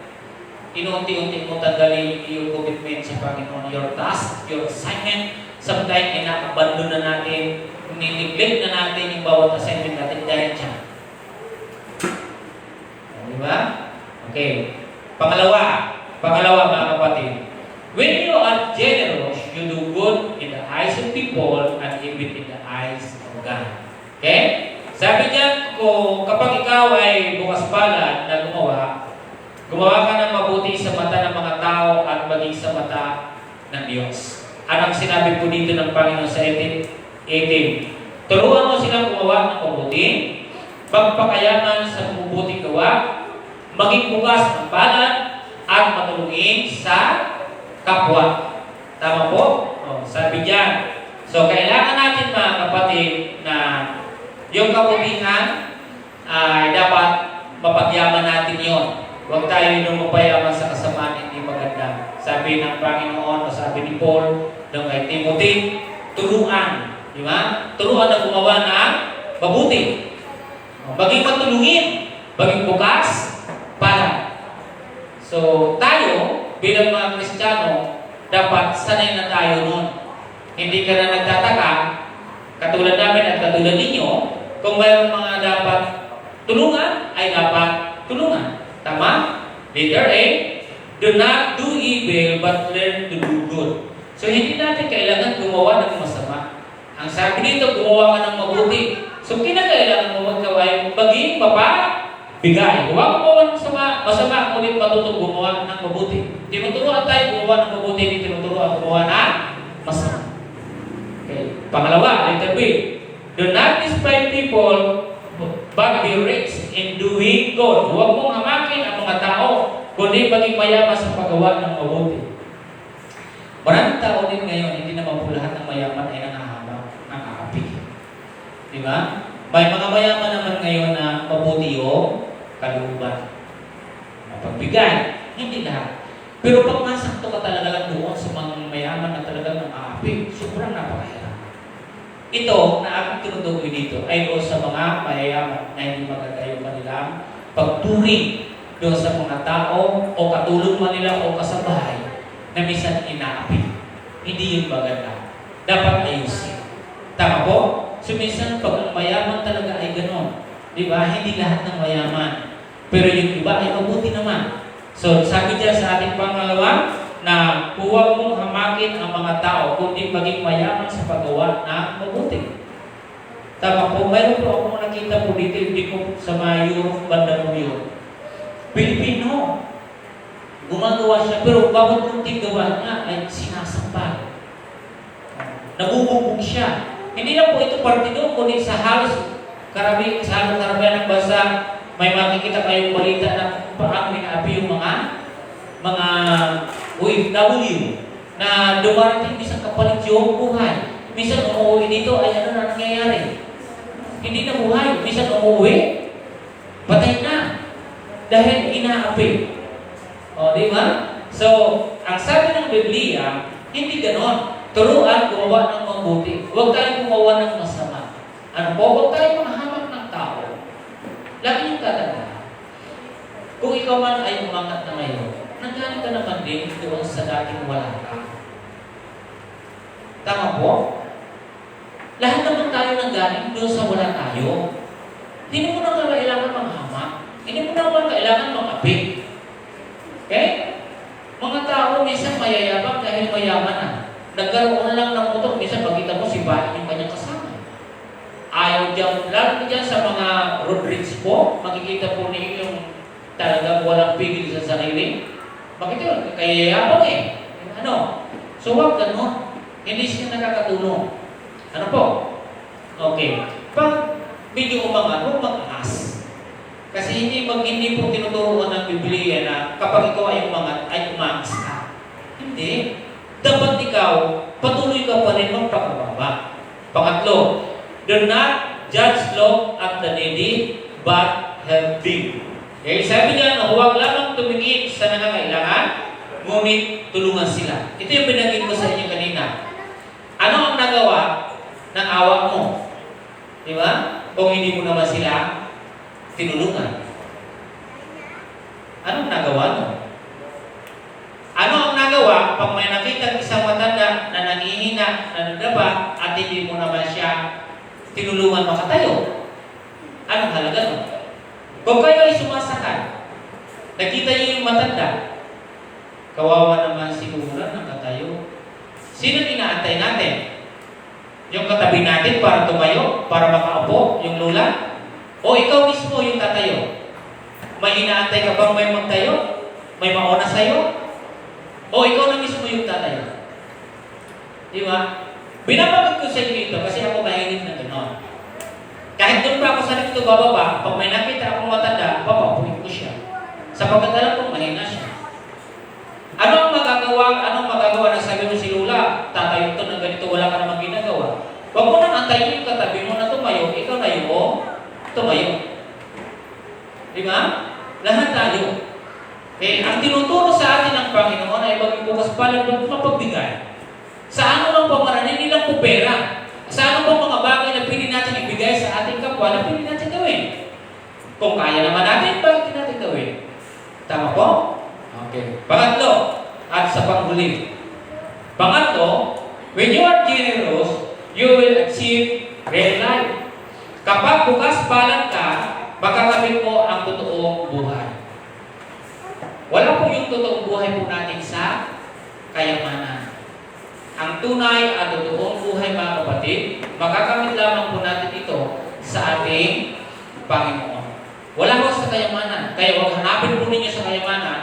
inuunti-unti mo tanggalin yung commitment sa Panginoon, your task, your assignment. Sometimes, ina-abandon na natin, nineglect na natin yung bawat assignment natin dahil dyan. Di ba? Okay. Pangalawa mga kapatid, when you are generous, you do good in the eyes of people and even in the eyes of God. Okay? Sabi niya, kapag ikaw ay bukas palad na gumawa ka ng mabuti sa mata ng mga tao at maging sa mata ng Diyos. Anong sinabi po dito ng Panginoon sa 18? Turuan mo silang gumawa ng mabuti, magpakayaman sa mabuting gawa, maging bukas ng palad, at matulungin sa kapwa. Tama po? Sabi diyan. So, kailangan natin mga kapatid na yung kabutihan ay dapat mapagyaman natin yon. Huwag tayo yung mapayaman sa kasamaan, hindi maganda. Sabi ng Panginoon, o sabi ni Paul, ng kay Timothy, turuan. Di ba? Turuan na gumawa ng mabuti. Maging matulungin, maging bukas, palad. So, tayo, bilang mga Kristiyano, dapat sanay na tayo nun. Hindi ka na nagtataka, katulad namin at katulad ninyo, kung mayroon mga dapat tulungan, ay dapat tulungan. Tama? Letter A, do not do evil, but learn to do good. So, hindi natin kailangan gumawa ng masama. Ang sabi dito, gumawa ka ng mabuti. So, kinakailangan mo magkaway, maging bigay. Huwag gumawa ng masama, ngunit matutong gumawa ng mabuti. Tinuturuan tayo gumawa ng mabuti, hindi tinuturuan gumawa ng masama. Okay. Pangalawa, letter B. Do not despise people, but be rich in doing good. Huwag mong hamakin ang mga tao, kundi maging mayaman sa paggawa ng mabuti. Maraming tao din ngayon, hindi naman po lahat ng mayaman ay nangahamak ng aapi. Di ba? May mga mayaman naman ngayon na mabuti yung kalooban. Mapagbigay. Hindi lahat. Pero pag masakto ka talaga lang doon sa mga mayaman na talagang nang-aapi, sobrang napakahirap. Ito na aking tinutukoy dito ay doon sa mga mayayaman na hindi magagayo kanilang pagturing doon sa mga tao o katulong man nila o kasabahay na minsan inaapi. Hindi yun maganda. Dapat ayusin. Tama po? So minsan pag ang mayaman talaga ay ganon. Di ba? Hindi lahat ng mayaman. Pero yung iba ay mabuti naman. So sabi diyan sa ating pangalawa na huwag mong hamakin ang mga tao kundi maging mayaman sa paggawa ng mabuti. Tama po, mayroon po akong nakita po dito, hindi ko sa mga Europe, banda mo yun. Pilipino. Gumagawa siya, pero bawat kunting gawa niya ay sinasampal. Nabububog siya. Hindi lang po ito parte doon, kundi sa halos karamihan ng bansa, may makikita kayong balita na paano minaapi yung mga OFW na dumarating isang kapalit yung buhay. Minsan umuwi dito, ay ano na nangyayari? Hindi na buhay. Minsan umuwi, patay na. Dahil inaapi. O, di ba? So, ang sabi ng Biblia, hindi ganon. Turuan, gumawa ng mabuti. Huwag tayong gumawa ng masama. Ano po? Huwag tayong mahamak ng tao. Lagi yung tatanda. Kung ikaw man ay umangat na ngayon, nanggaling ka naman din doon sa dating wala ka. Tama po? Lahat naman tayo nanggaling doon sa wala tayo. Hindi mo na kailangan manghamak. Hindi mo naman kailangan mag-apik. Okay? Mga tao minsan mayayabang dahil mayaman na. Nagkaroon lang ng motor, minsan pagkita mo sibahin yung kanyang kasama. Ayaw dyan, lalo dyan sa mga road rage po, makikita po ninyo yung talagang walang pigil sa sarili. Bakit yun? Kaya yabang eh. Ano? So wag ganon. Hindi siya nakakatulong. Ano po? Okay. Pag medyo umangat, huwag mag-as. Kasi hindi po tinuturuan ng Biblia na kapag ikaw ay umangat, ay umangas ka. Hindi. Dapat ikaw, patuloy ka pa rin magpakababa. Pangatlo, do not judge slow at the needy, but help them. Okay, sabi niya, huwag lamang tumingin sa nangangailangan, ngunit tulungan sila. Ito yung binanggit ko sa inyo kanina. Ano ang nagawa ng awa mo? Di ba? Kung hindi mo naman sila tinulungan. Anong nagawa mo? Ano ang nagawa pag may nakita isang matanda na nangihina, na nagdaba, at hindi mo naman siya tinulungan makatayo? Anong halaga mo? Kung kayo ay sumasakal, nakita niyo yung matanda, kawawa naman siguro nakatayo. Sino inaantay natin? Yung katabi natin para tumayo, para makaupo, yung lula? O ikaw mismo yung tatayo? May inaantay ka bang may magtayo? May mauna sa'yo? O ikaw na mismo yung tatayo? Di ba? Binabanggit ko sa inyo ito kasi ako mahilig na gano'n. Kahit doon pa ako sa dito bababa, pag may nakita akong matanda, papapuin ko siya. Sa pagkatalang kong mahina siya. Anong magagawa na sabi mo si Lula? Tatayo ito ng ganito, wala ka namang ginagawa. Huwag mo nang antayin yung katabi mo na tumayo, ikaw na yung tumayo. Di ba? Lahat tayo. Ang tinuturo sa atin ng Panginoon ay maging bukas palad ng mapagbigay. Sa ano lang pamaraan, hindi lang po pera. Sa ano bang mga bagay na pili natin ibigay sa ating kapwa na pili natin gawin? Kung kaya naman natin, bakit natin gawin? Tama po? Okay. Pangatlo, at sa panghuli. Pangatlo, when you are generous, you will achieve real life. Kapag bukas palad ka, makakamit mo ang totoong buhay. Wala po yung totoong buhay po natin sa kayamanan. Ang tunay at totoong buhay, mga kapatid, makakamit lamang po natin ito sa ating Panginoon. Wala po sa kayamanan. Kaya huwag hanapin po ninyo sa kayamanan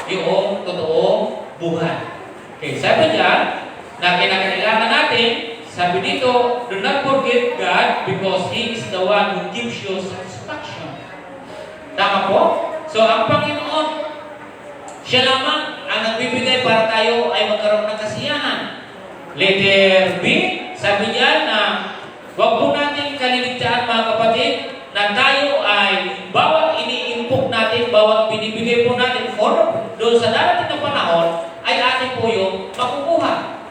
yung totoong buhay. Okay, sabi diyan, na kinakailangan natin, sabi dito, do not forget God because He is the one who gives you satisfaction. Tama po? So, ang Panginoon, siya lamang ang nagbibigay para tayo ay magkaroon ng kasiyahan. Letter B, sabi niya na huwag po natin kaliligtaan, mga kapatid, na tayo ay bawat iniimpok natin, bawat binibigay po natin for doon sa darating na panahon, ay atin po yung makukuha.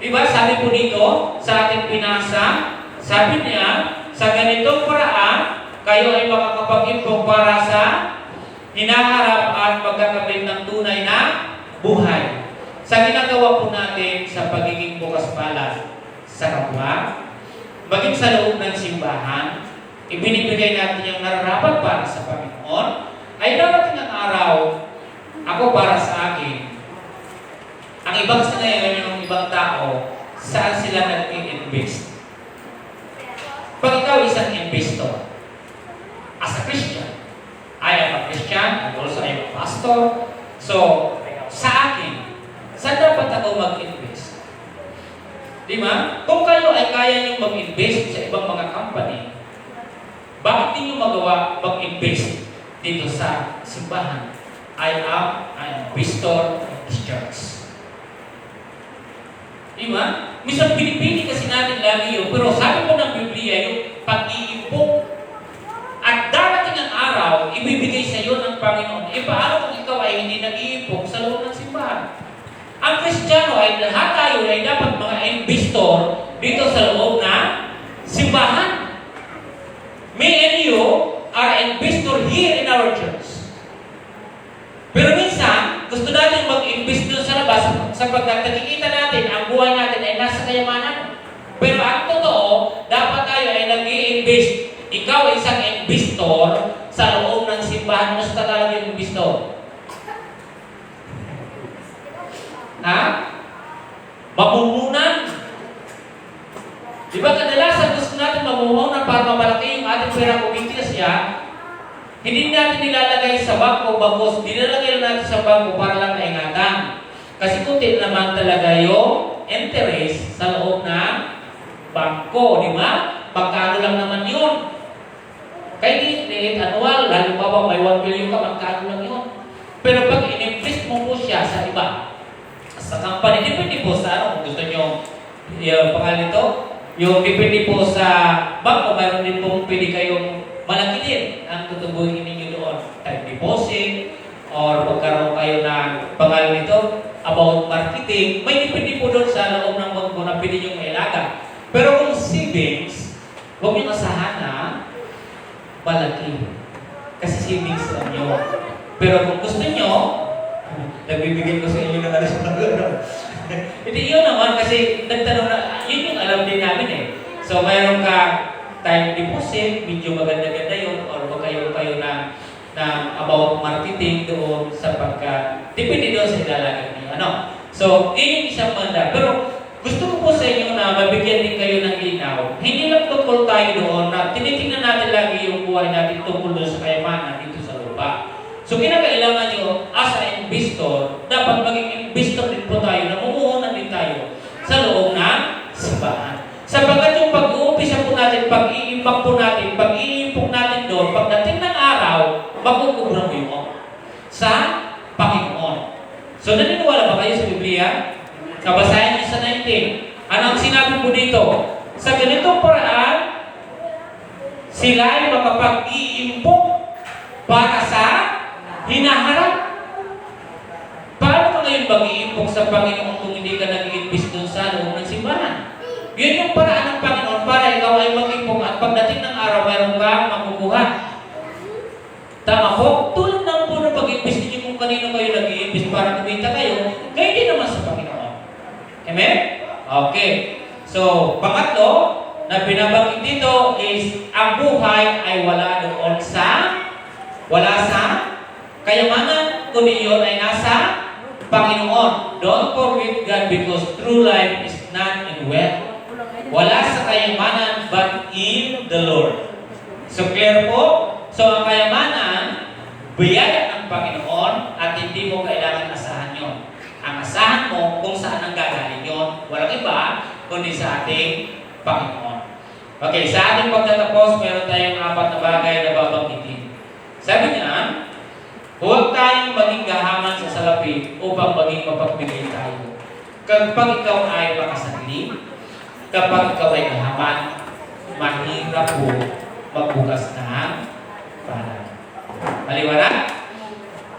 Diba? Sabi po dito, sa ating pinasa, sabi niya, sa ganitong paraan, kayo ay makakapag-impok para sa hinaharap at magkakamit ng tunay na buhay. Sa ginagawa po natin sa pagiging bukas palad sa kapwa, maging sa loob ng simbahan, ibinibigay natin yung nararapat para sa Panginoon, ay darating ang araw, ako para sa akin, ang ibang sanayan ng ibang tao, saan sila nag-invest? Pag ikaw isang investor, as a Christian, I am a Christian, and also I am a pastor, so, sa akin, saan dapat ako mag-invest? Di ba? Kung kayo ay kaya nyo mag-invest sa ibang mga company, bakit di nyo magawa mag-invest dito sa simbahan? I am an investor in this church. Di ba? Minsan pinipili kasi natin lagi yun, pero sabi po ng Biblia, yung pag-iimpok at darating ang araw, ibibigay sa iyo ng Panginoon. E paano kung ikaw ay hindi nag-iimpok sa loob ng simbahan? Ang Kristiyano ay lahat tayo ay dapat mga investor dito sa loob ng simbahan. Me and you are investor here in our church. Pero minsan, gusto natin mag-invest doon sa labas sapagkat nakikita natin ang buhay natin ay nasa kayamanan. Pero ang totoo, dapat tayo ay nag-i-invest. Ikaw ay isang investor sa loob ng simbahan. Mas talaga yung investor. Ha? Mamumunan. Di ba kadalasan gusto natin mamumunan para mamalaki yung ating pera kumita siya? Hindi natin nilalagay sa bangko, bagos, nilalagay natin sa bangko para lang maingatan. Kasi kunti naman talaga yung interest sa loob ng bangko, di ba? Magkano lang naman yun. Kaya liit, annual, halimbawa may 1 million ka, magkano lang yun. Pero pag in-invest mo po siya sa iba, sa company, depende po sa ano, kung gusto nyo, yung pangalan nito, yung depende po sa bangko, mayroon din po pwede kayong malaki din ang tutubuhin ninyo doon. Time deposit, or magkaroon kayo ng pangalan nito, about marketing, may depende po doon sa loob ng bangko na pwede nyo mailaga. Pero kung savings, huwag nyo asahan na malaki. Kasi savings lang nyo. Pero kung gusto nyo, nagbibigay ko sa inyo ng alas na hindi yun naman kasi nagtanong na, yun yung alam din namin eh. So mayroon ka time deposit, medyo maganda-ganda yun, or kayo na about marketing doon sa depende doon sa ilalagay niyo. Ano? So, yun yung isang banda. Pero gusto ko po sa inyo na mabigyan din kayo ng linaw. Hindi lang tungkol tayo doon na tinitingnan natin lagi yung buhay natin tungkol doon sa kayamanan dito sa lupa. So, kinakailangan nyo, as an investor, dapat maging investor din po tayo na mumuhunan din tayo sa loob ng simbahan. Sapagkat yung pag-uumpisa po natin, pag-iimbak po natin, pag-iimpok natin doon, pagdating ng araw, magkukubra mo yun sa Panginoon. So, naniniwala ba kayo sa Biblia? Nabasahin niyo sa 19. Ano ang sinabi po dito? Sa ganitong paraan, sila ay makapag-iimpok para sa hinaharap. Paano ka ngayon mag-iimpok sa Panginoon kung hindi ka nag-iimbis doon sa loob ng simbahan? Yun yung paraan ng Panginoon para ikaw ay mag-iimpok at pagdating ng araw, mayroon kang makukuha. Tama po? Tulad ng po ng pag-iimbis ninyo kung kanino kayo nag-iimbis para kumita kayo, kayo din naman sa Panginoon. Amen? Okay. So, pangatlo, na binabanggit dito is, ang buhay ay wala sa kayamanan, kundi yun ay nasa Panginoon. Don't forget God because true life is not in wealth. Wala sa kayamanan but in the Lord. So clear po? So ang kayamanan, biyaya ng Panginoon at hindi mo kailangan asahan yon. Ang asahan mo kung saan ang gagaling yon, walang iba kundi sa ating Panginoon. Okay, sa ating pagtatapos, meron tayong 4 na bagay na babanggitin. Sabi niya, huwag tayong maging gahaman sa salapi upang maging mapagbigay tayo. Kapag ikaw ay makasarili, kapag ikaw ay gahaman, mahirap po magbukas ng palad. Maliwanag?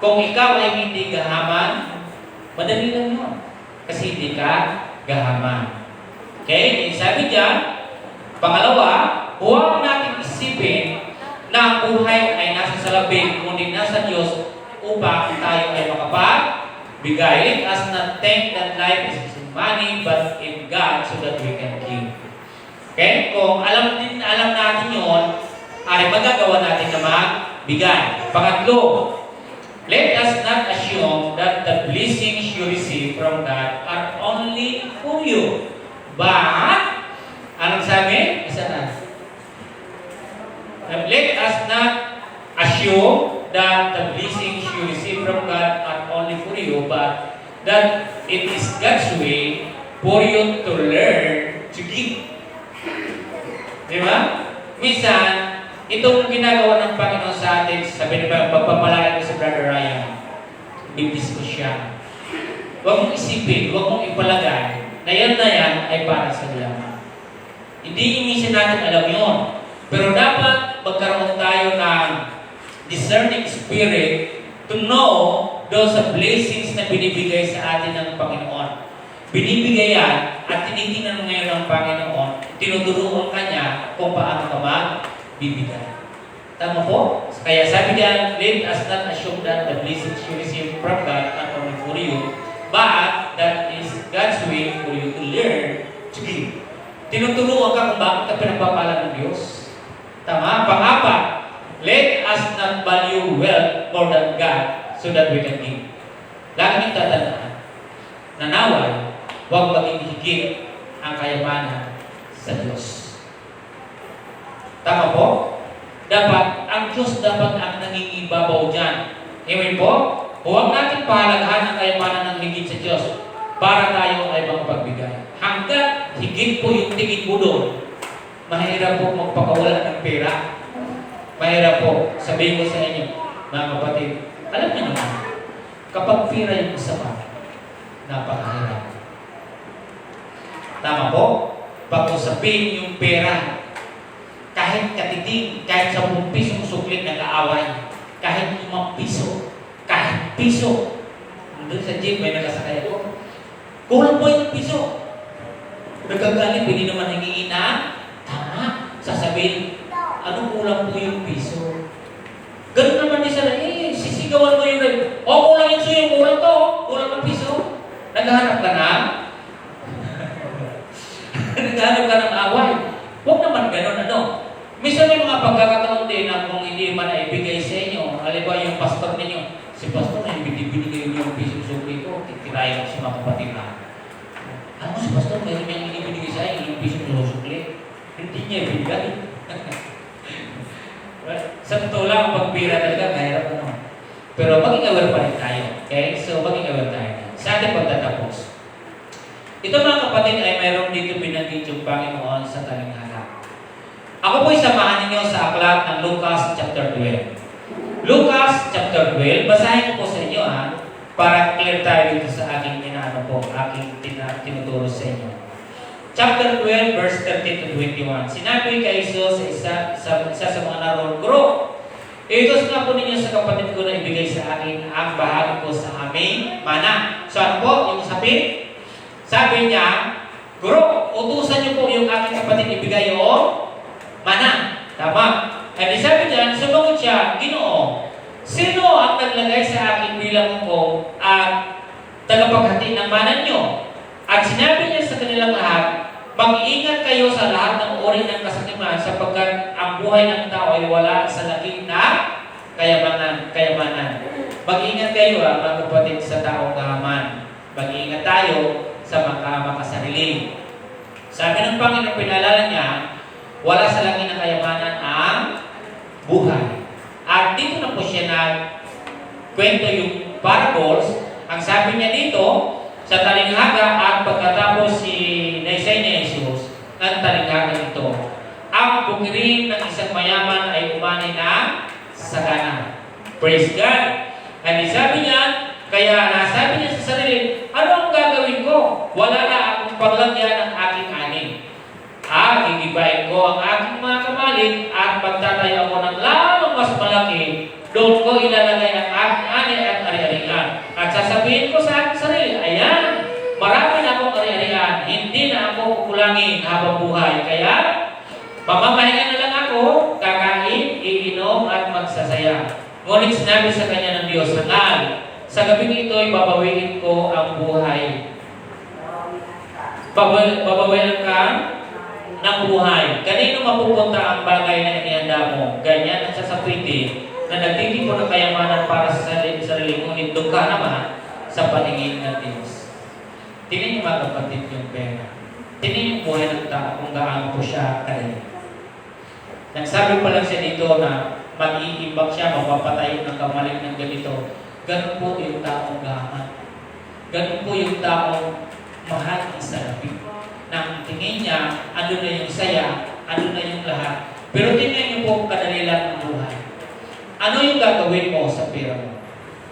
Kung ikaw ay hindi gahaman, madali lang yun. Kasi hindi ka gahaman. Okay? Sabi diyan, pangalawa, huwag natin isipin na ang buhay ay nasa salapi, kundi nasa Diyos upang tayo ay makapagbigay. Let us not think that life is in money, but in God so that we can give. Okay? Kung alam natin yun, ay magagawa natin na magbigay. Pangatlo, let us not assume that the blessings you receive from God are only for you. But, anong sabi? Isa na. Let us not assume that the blessings you receive from God are only for you, but that it is God's way for you to learn to give. Di ba? Minsan, itong ginagawa ng Panginoon sa atin, sabi niya, pagpapalain ko sa Brother Ryan, bibis ko siya. Huwag mong isipin, huwag mong ipalagay na yan ay para sa lamang. Hindi minsan natin alam yun. Pero dapat magkaroon tayo ng discerning spirit to know those blessings na binibigay sa atin ng Panginoon. Binibigay yan at tinitingnan ngayon ng Panginoon, tinuturuan ka niya kung paano ka magbibigay. Tama po? Kaya sabi niya, let us not assume that the blessings you receive from God are only for you, but that is God's way for you to learn to give. Tinuturuan ka kung bakit ka pinagpapala ng Diyos. Tama? Pang-apat, let us not value wealth more than God so that we can give. Laging tatandaan, nanaway, huwag maging higit ang kayamanan sa Diyos. Tama po? Dapat, ang Diyos dapat ang nangingibabaw dyan. Amen po? Huwag natin pahalagahan ang kayamanan ng higit sa Diyos para tayo ay makapagbigay. Hanggat higit po yung tingin mo doon, mahirap po magpakawala ng pera. Mahirap po. Sabihin ko sa inyo, mga kapatid, alam niyo naman, kapag pera yung masama, napakahirap. Tama po? Pag-usapin yung pera, kahit katiting, kahit 10 pisong suklit nag-aaway, kahit 5 piso, kahit piso. Doon sa jeep, may nakasakay ako. Kulang po yung piso. Nagkagalit, pwede naman hingingin na, tama, sasabihin, ano kulang po yung piso? Ganun naman din sana, sisigawan mo yung kulang yung suyo, kulang to, kulang ng piso. Naghahanap ka na? Naghahanap ka ng away. Huwag naman ganun, ano? Minsan may mga pagkakataon din na kung hindi man na ibigay sa inyo, halimbawa yung pastor ninyo, si pastor na binibigay niyo yung piso sukli ko, titirayan ko si mga kapatid na. Ano si pastor, mayroon niyang binibigay sa inyo yung piso sukli? Hindi niya ibigay. Sa totoo lang, pagpira talaga, mahirap ano. Pero maging aware pa rin tayo. Okay? So, maging aware tayo. Sa ating pagtatapos. Ito mga kapatid ay mayroon dito binanggit yung Panginoon sa talinghaga. Ako po'y samahan ninyo sa aklat ng Lucas chapter 12. Lucas chapter 12, basahin ko po sa inyo para clear tayo dito sa aking tinuturo sa inyo. Chapter 12, verse 13 to 21. Sinabi kay Jesus sa isa sa mga naroon, Guro, itos nga po ninyo sa kapatid ko na ibigay sa akin ang bahagi ko sa aming mana. So ano po, yung sabi? Sabi niya, Guro, utusan niyo po yung aking kapatid ibigay yung mana. Tama. At sabi niya, sumagot siya, Ginoo, sino ang naglagay sa akin bilang ko at tagapaghati ng mana niyo? At sinabi niya sa kanilang lahat, mag-iingat kayo sa lahat ng uri ng kasakiman sapagkat ang buhay ng tao ay wala sa laging na kayamanan. Mag-iingat kayo mga kapatid sa taong kahaman. Mag-iingat tayo sa makasarili. Sabi ng Panginoon, pinalala niya, wala sa langit ng kayamanan ang buhay. At dito na po siya kwento yung parables. Ang sabi niya dito, sa talinghaga at pagkatapos naisay ni Jesus ng talinghaga ito, ang bukirin ng isang mayaman ay umani na sagana. Praise God! At sabi niya, kaya nasabi niya sa sarili, ano ang gagawin ko? Wala na akong paglagyan ng aking ani. Gigibayin ko ang aking mga kamalig at pagtatayo ako ng lamang mas malaki, doon ko ilalagay ang aking ani at ari-arian. At sasabihin ko sa aking sarili, ayan, marami na akong ari-arian, hindi na ako kukulangin habang buhay. Kaya, mamamahinga na lang ako, kakain, iinom at magsasaya. Ngunit sinabi sa kanya ng Diyos, Hangal, sa gabing ito ay babawiin ko ang buhay. Babawiin ka ng buhay. Kanino mapupunta ang bagay na inihanda mo? Ganyan ang sasapitin na nagtitipon ng kayamanan para sa sarili mo, nindog ka naman sa paningin ng Diyos. Tingnan niyo mga kapatid yung pera. Tingnan yung buhay ng tao kung gaano po siya kadali. Nagsabi pa lang siya dito na mag-iimbak siya, mapapatayo ng kamalig ng ganito. Ganun po yung taong gaman. Ganun po yung taong mahal ng salapi. Nang tingin niya, ano na yung saya, ano na yung lahat. Pero tingnan niyo po kadali lang ang buhay. Ano yung gagawin mo sa pera mo?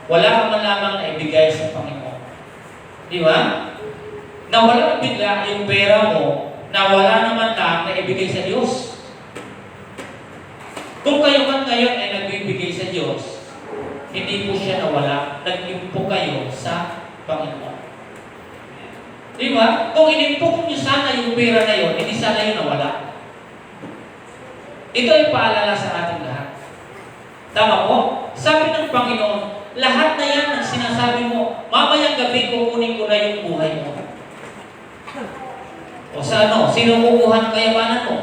Wala ka man lamang na ibigay sa Panginoon. Di ba? Nawala bigla yung pera mo, nawala naman lang na ibigay sa Diyos. Kung kayo man ngayon ay nagbibigay sa Diyos, hindi po siya nawala, nag-impo kayo sa Panginoon. Di ba? Kung inimpok niyo sana yung pera na yun, hindi sana yun nawala. Ito ay paalala sa ating lahat. Tama po? Sabi ng Panginoon, lahat na yan ang sinasabi mo, mamayang gabi kukunin ko na yung buhay mo. O sa ano? Sino kukuha ng kayamanan mo?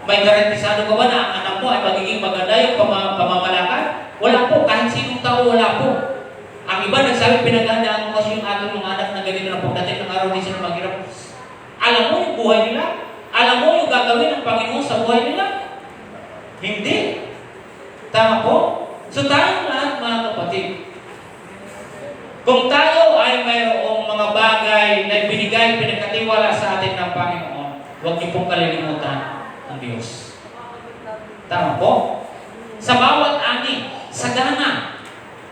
May garantisado ka ba na ang anak mo ay magiging maganda yung pamamalakad? Wala po. Kahit sinong tao, wala po. Ang iba nagsabi, pinaghandaan mo kasi yung aking mga anak na ganito na pagdating ng araw, di sila maghirap. Alam mo yung buhay nila? Alam mo yung gagawin ng Panginoon sa buhay nila? Hindi. Tama po? So tayong lahat mga kapatid, kung tayo ay mayroong mga bagay na binigay, pinagkatiwala sa atin ng Panginoon, huwag niyo pong kalilimutan ang Diyos. Tama po? Sa bawat ani, sagana,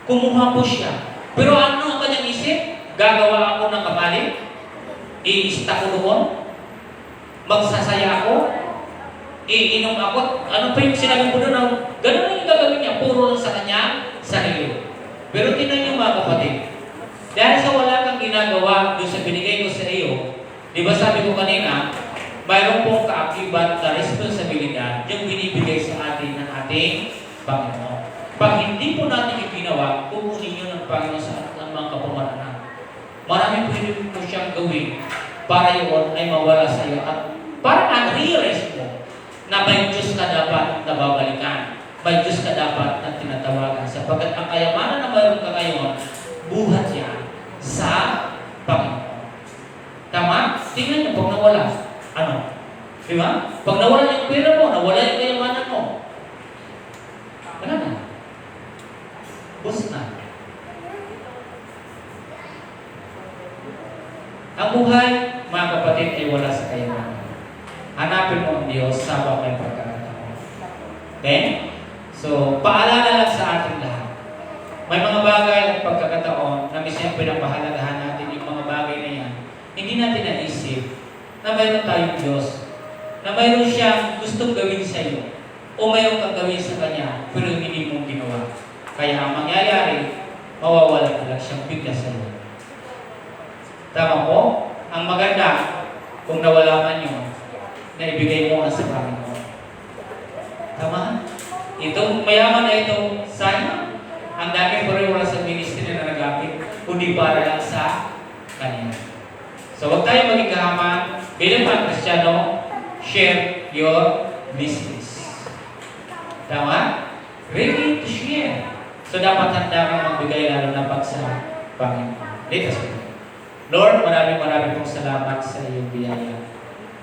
kumuha po siya. Pero ano ang kanyang isip? Gagawa ako ng kamali? Iista ko doon? Magsasaya ako? Iinom ako? Ano pa yung sinabi ko doon? Ganun na yung gagawin niya. Puro sa kanya, sarili. Pero tingnan niyo mga kapatid, dahil sa wala kang ginagawa doon sa binigay ko sa iyo, di ba sabi ko kanina, mayroon pong kaakibat na responsibilidad yung binibigay sa atin ng ating Panginoon. Pag hindi po natin iginawa, kukunin nyo ng Panginoon sa ating mga kapamaranan. Marami pwede po siyang gawin para yun ay mawala sa iyo at para na-realize mo na may Diyos ka dapat na babalikan. May Diyos ka dapat na tinatawagan. Sapagkat ang kayamanan na mayroon ka ngayon, buhat yan sa Panginoon. Tama? Tingnan niyo, pag nawala, ano? Di ba? Pag nawala yung pera mo, nawala yung kayamanan mo, wala na. Bus na. Ang buhay, mga kapatid, ay wala sa kayamanan. Hanapin mo ang Diyos sa may pagkakataon. Okay? So, paalala lang sa ating lahat. May mga bagay at pagkakataon na minsan pinapahalagahan natin yung mga bagay na yan. Hindi natin naisip na mayroon tayong Diyos, na mayroon siyang gustong gawin sa iyo, o mayroon kang gawin sa Kanya, pero hindi mong ginawa. Kaya ang mangyayari, mawawalan ka lang siyang bigla sa iyo. Tama po? Ang maganda, kung nawala man yun, na ibigay mo sa Panginoon. Tama? Itong mayaman na itong sayang, ang dami pa rin wala sa ministry na nagamit, kundi para lang sa Kanya. So, huwag tayo maging kahaman. Bilang mga Kristiyano, share your business. Tama? Ready to share. So, dapat handa kang magbigay lalo na pag sa Panginoon. Let us pray. Lord, maraming pong salamat sa iyong biyaya.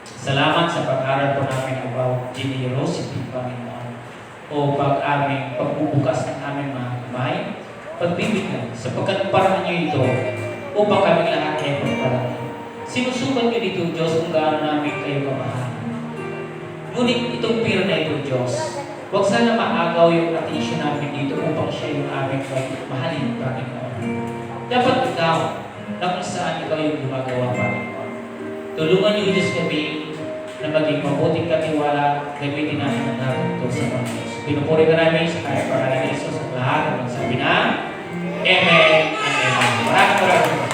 Salamat sa pag-aral po namin about generosity, Panginoon. O pag-aming pagbubukas ng aming mga kamay, pagbibigyan, sapagkat parang niyo ito, upang kami lahat ay pagparami. Sinusukat niyo dito, Diyos, kung gaano namin kayo kamahal. Ngunit itong pira na ito, Diyos, huwag sana maagaw yung attention namin dito upang siya yung aming mahalin, Panginoon. Dapat ikaw, na kung saan ikaw yung gumagawa, Panginoon. Tulungan niyo, Diyos, kami na maging mabuting katiwala, gamitin namin ang natin ito sa Panginoon. Pinupuri ka namin sa kaya para na Isos at lahat ang magsabi na Amen and Amen. Maraming